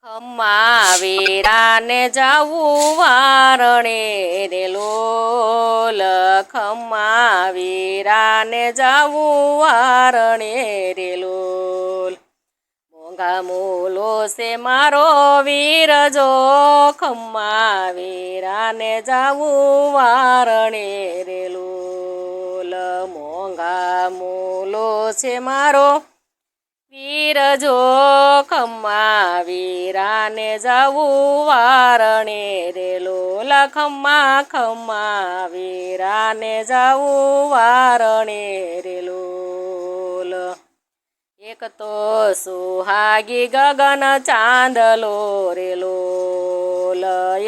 ખમ્મા વીરાને જાવું વારણે રે લોલ, ખમ્મા વીરાને જાવું વારણે રે લોલ. મોંઘા મૂલો છે મારો વીર જો, ખમ્મા વીરાને જાવું વારણે રે લોલ. મોંઘા મૂલો છે મારો વીર જો, ખમ્મા વીરાને જાવું વારણે રે લોલ. ખમ્મા વીરાને જાવું વારણે રે લોલ. એક તો સુહાગી ગગન ચાંદલો રે લોલ,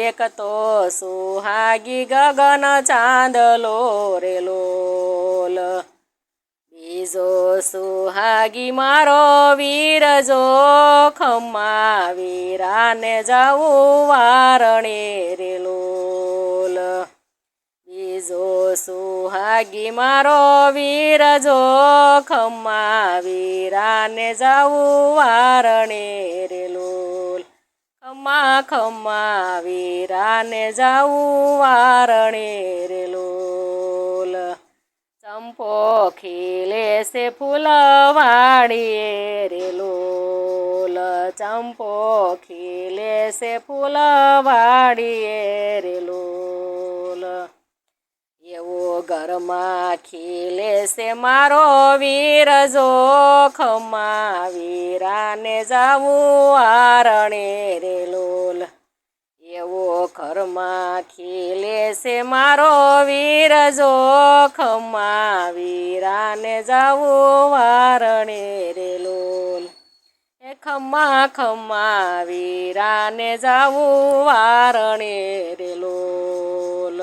એક તો સુહાગી ગગન ચાંદલો રે લોલ. બીજો સુહાગી મારો વીર જો, ખમ્મા વીરાને જાવું વારણે રે લોલ. બીજો સુહાગી મારો વીર જો, ખમ્મા વીરાને જાવું વારણે રે લોલ. ખમ્મા વીરાને જાવું વારણે રે લોલ. ચંપો ખીલે છે ફૂલવાડીએ રે લોલ, ચંપો ખીલે છે ફૂલવાડીએ રે લોલ. એવો ઘરમાં ખીલે છે મારો વીર જો, ખમ્મા વીરાને જાવું વારણે રે લોલ. એવો ઘરમાં ખીલે છે મારો વીર જો, ખમ્મા વીરાને જાવું વારણે રે લોલ. ખમ્મા વીરાને જાવું વારણે રે લોલ.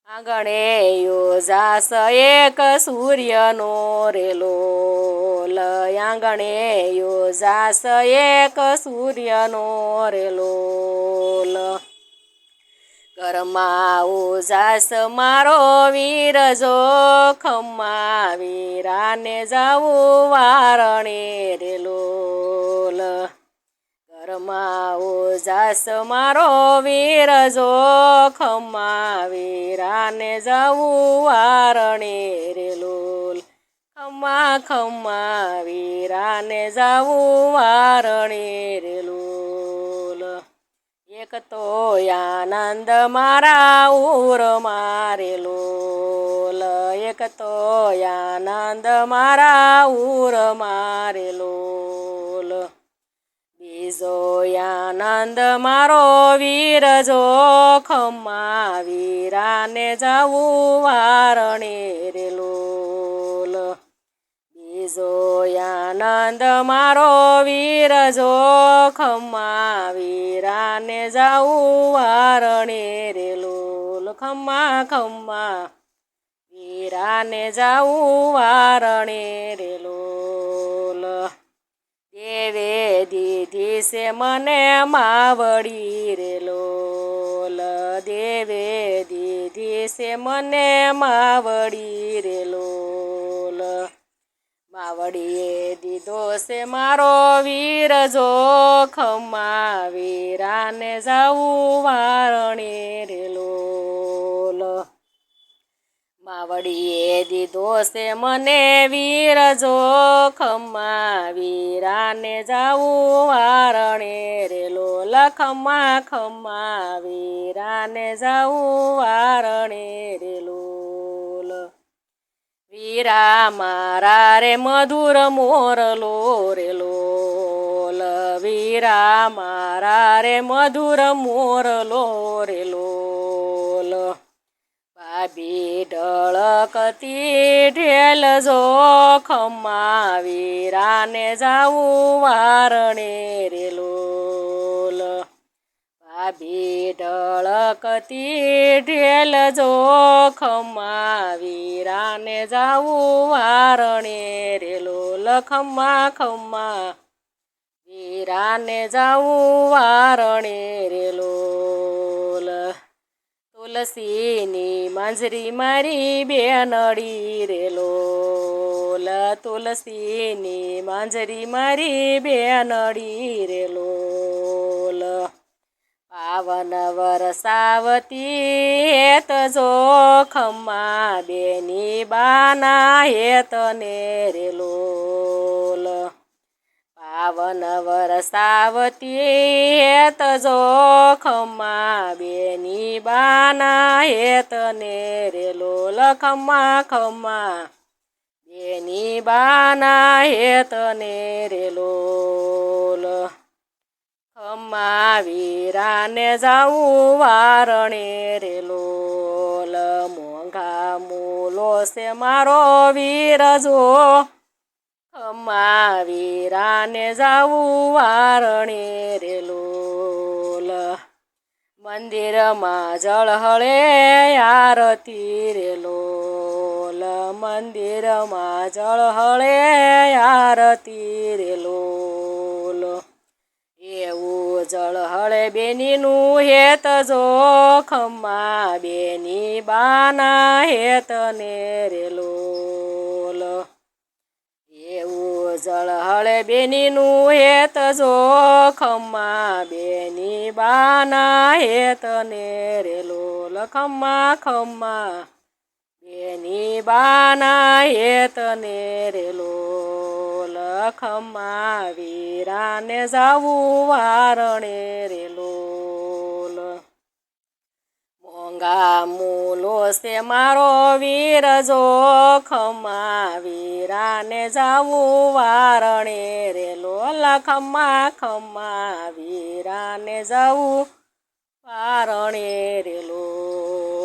આંગણે યોજાસ એક સૂર્યનો રે લોલ, આંગણે યોજાસ એક સૂર્યનો રે લોલ. ઘરમાં ઉજાસ મારો વીર જો, ખમ્મા વીરાને જાવું વારણે રે લોલ. ઘરમાં ઉજાસ મારો વીર જો, ખમ્મા વીરાને જાવું વારણે રે લોલ. ખમ્મા વીરાને જાવું વારણે રે લોલ. એક તો આનંદ મારા ઉરમાં રે લોલ, એક તો આનંદ મારા ઉરમાં રે લોલ. બીજો આનંદ મારો વીર જો, ખમ્મા વીરાને જાવું વારણે રે લોલ. બીજો આનંદ મારો વીર જો, ખમ્મા વીરાને જાવું વારણે રે લોલ. ખમ્મા વીરાને જાવું વારણે રે લોલ. દેવે દીધી છે મને માવડી રે લોલ, દેવે દીધી છે મને માવડી રે લોલ. માવડીએ દીધો છે મારો વીર જો, ખમ્મા વીરાને જાવું વારણે રે લોલ. માવડીએ દીધો છે મને વીર જો, ખમ્મા વીરાને જાવું વારણે રે લોલ. ખમ્મા વીરાને જાવું વારણે રે લોલ. વીરા મારા રે મધુર મોરલો રે લોલ, વીરા મારા રે મધુર મોરલો રે લોલ. ભાભી ઢળકતી ઢેલ જો, ખમ્મા વીરાને જાવું વારણે રે લોલ. ભાભી ઢળકતી ઢેલ જો, ખમ્મા વીરાને જાવું વારણે રે લોલ. ખમ્મા વીરાને જાવું વારણે રે લોલ. તુલસીની માંજરી મારી બેનડી રે લોલ, તુલસીની માંજરી મારી બેનડી રે લોલ. પાવન વરસાવતી હેત જોખમમાં બેની બાના હેત ને રે લોલ પાવન વરસાવતી હેત જોખમમાં બેની બાના હેત ને રે લોલ ખમ્મા ખમ્મા બેની બાના હેત ને રે લોલ ખમ્મા વીરાને જાવું વારણે રે લોલ મોંઘા મૂલો છે મારો વીર જો ખમ્મા વીરાને જાવું વારણે રે લોલ મંદિરમાં જળહળે આરતી રે લોલ મંદિરમાં જળહળે આરતી રે લોલ એવું જળહળે બેનીનું હેત જોખમમાં બેની બાના હેત ને રે લોલ એવું જળહળે બેનીનું હેત જોખમમાં બેની બાના હેત ને રે લોલ ખમ્મા ખમ્મા બેની બાના હેત ને રે લોલ ખમ્મા વીરાને જાવું વારણે રે લોલ મોંઘા મૂલો છે મારો વીર જોખમમાં વીરાને જાવું વારણે રે લોલ ખમ્મા ખમ્મા વીરાને જાવું વારણે રે લોલ